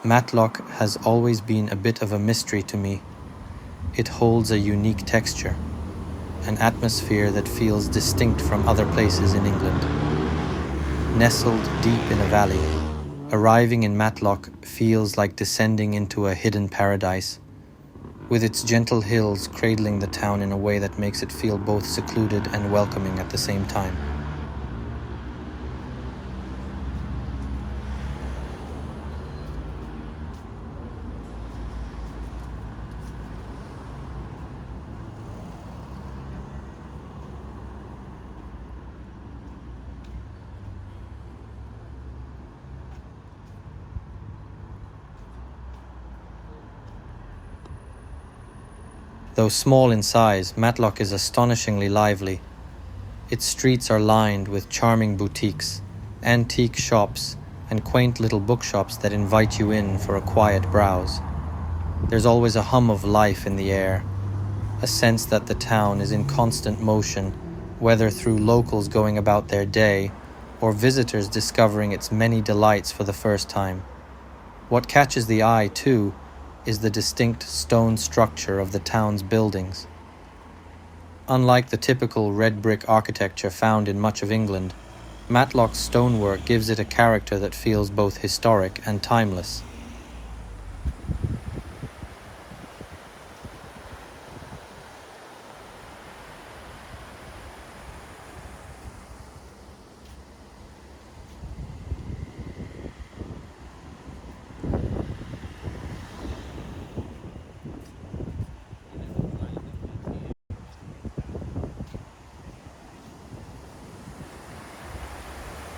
Matlock has always been a bit of a mystery to me. It holds a unique texture, an atmosphere that feels distinct from other places in England. Nestled deep in a valley, arriving in Matlock feels like descending into a hidden paradise, with its gentle hills cradling the town in a way that makes it feel both secluded and welcoming at the same time. Though small in size, Matlock is astonishingly lively. Its streets are lined with charming boutiques, antique shops, and quaint little bookshops that invite you in for a quiet browse. There's always a hum of life in the air, a sense that the town is in constant motion, whether through locals going about their day or visitors discovering its many delights for the first time. What catches the eye, too, is the distinct stone structure of the town's buildings. Unlike the typical red brick architecture found in much of England, Matlock's stonework gives it a character that feels both historic and timeless.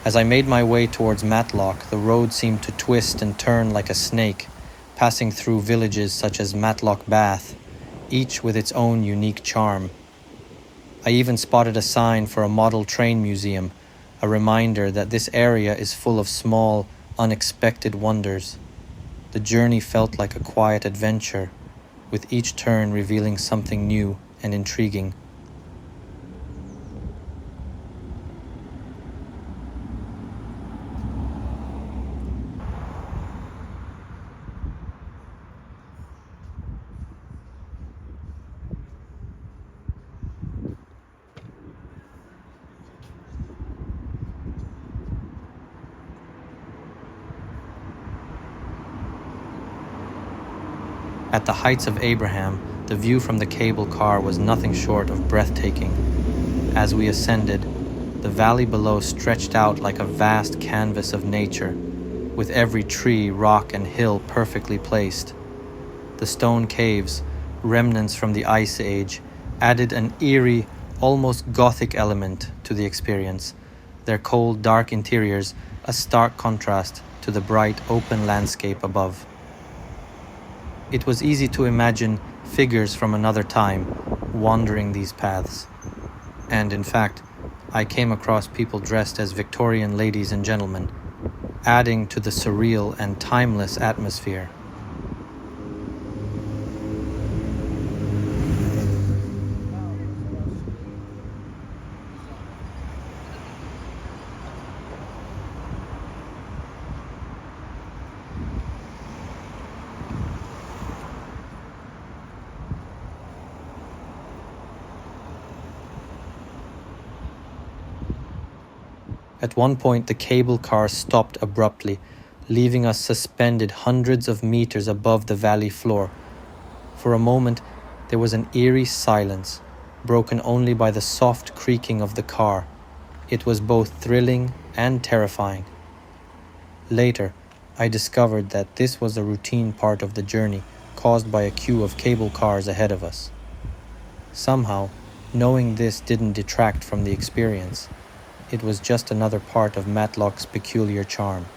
As I made my way towards Matlock, the road seemed to twist and turn like a snake, passing through villages such as Matlock Bath, each with its own unique charm. I even spotted a sign for a model train museum, a reminder that this area is full of small, unexpected wonders. The journey felt like a quiet adventure, with each turn revealing something new and intriguing. At the heights of Abraham, the view from the cable car was nothing short of breathtaking. As we ascended, the valley below stretched out like a vast canvas of nature, with every tree, rock, and hill perfectly placed. The stone caves, remnants from the Ice Age, added an eerie, almost gothic element to the experience, their cold, dark interiors a stark contrast to the bright, open landscape above. It was easy to imagine figures from another time wandering these paths. And in fact, I came across people dressed as Victorian ladies and gentlemen, adding to the surreal and timeless atmosphere. At one point, the cable car stopped abruptly, leaving us suspended hundreds of meters above the valley floor. For a moment, there was an eerie silence, broken only by the soft creaking of the car. It was both thrilling and terrifying. Later, I discovered that this was a routine part of the journey, caused by a queue of cable cars ahead of us. Somehow, knowing this didn't detract from the experience. It was just another part of Matlock's peculiar charm.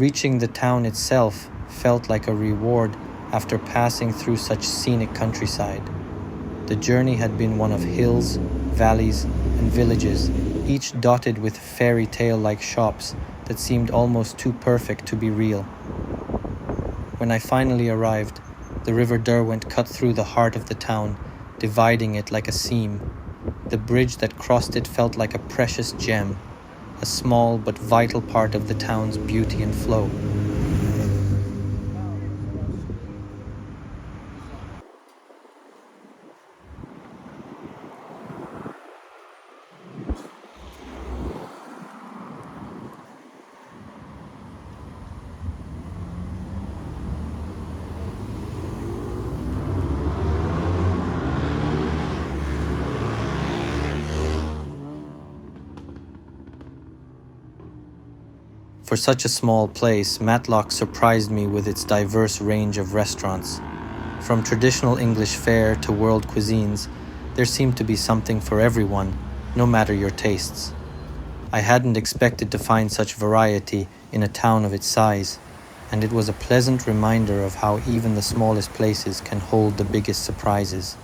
Reaching the town itself felt like a reward after passing through such scenic countryside. The journey had been one of hills, valleys, and villages, each dotted with fairy tale-like shops that seemed almost too perfect to be real. When I finally arrived, the river Derwent cut through the heart of the town, dividing it like a seam. The bridge that crossed it felt like a precious gem, a small but vital part of the town's beauty and flow. For such a small place, Matlock surprised me with its diverse range of restaurants. From traditional English fare to world cuisines, there seemed to be something for everyone, no matter your tastes. I hadn't expected to find such variety in a town of its size, and it was a pleasant reminder of how even the smallest places can hold the biggest surprises.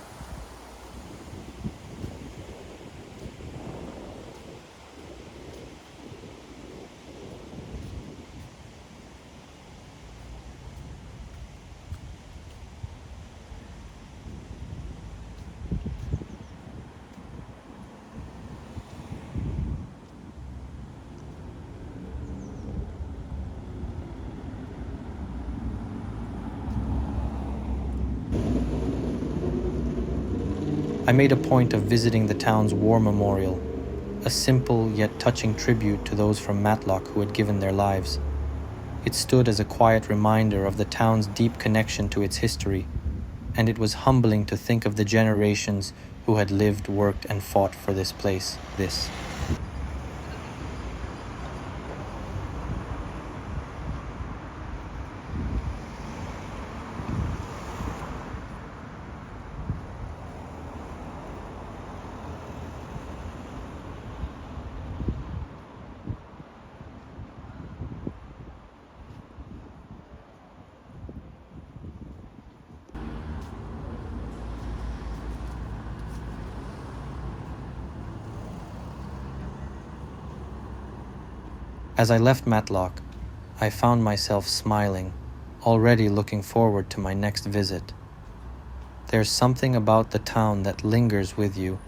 I made a point of visiting the town's war memorial, a simple yet touching tribute to those from Matlock who had given their lives. It stood as a quiet reminder of the town's deep connection to its history, and it was humbling to think of the generations who had lived, worked, and fought for this place. As I left Matlock, I found myself smiling, already looking forward to my next visit. There's something about the town that lingers with you,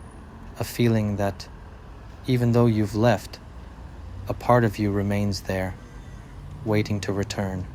a feeling that, even though you've left, a part of you remains there, waiting to return.